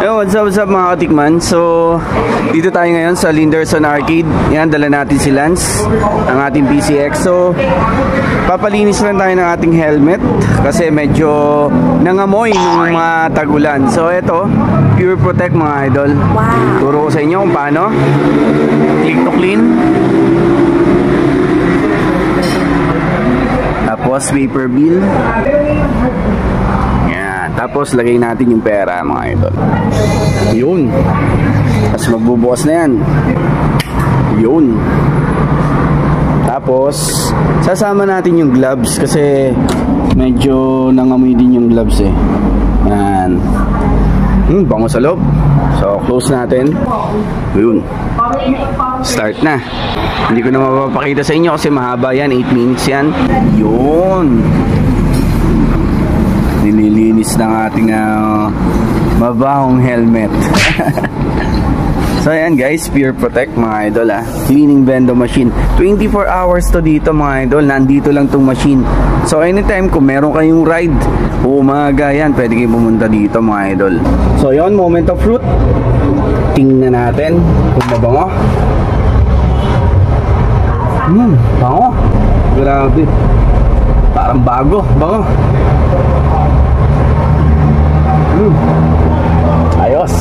Yo, what's up mga katikman? So, dito tayo ngayon sa Linderson Arcade. Yan, dala natin si Lance, ang ating PCX. So, papalinis lang tayo ng ating helmet kasi medyo nangamoy ng mga tagulan. So, ito, Pure Protect mga idol. Wow. Turo ko sa inyo kung paano. Click to clean. Tapos, paper bill. Tapos lagay natin yung pera mga idol. Yun. Tapos magbubukas na yan. Yun. Tapos sasama natin yung gloves kasi medyo nangamoy din yung gloves eh. Yan. Bango sa loob. So close natin. Yun. Start na. Hindi ko na mapapakita sa inyo kasi mahaba yan. 8 minutes yan. Yun. Nililinis ng ating mabahong helmet. So ayan guys, Pure Protect mga idol cleaning vendo machine. 24 hours to dito mga idol. Nandito lang tong machine. So anytime kung meron kayong ride umaga yan, pwede kayong pumunta dito mga idol. So yun, moment of truth. Tingnan natin kung mabango. Bango. Grabe. Parang bago. Bango. Ayos.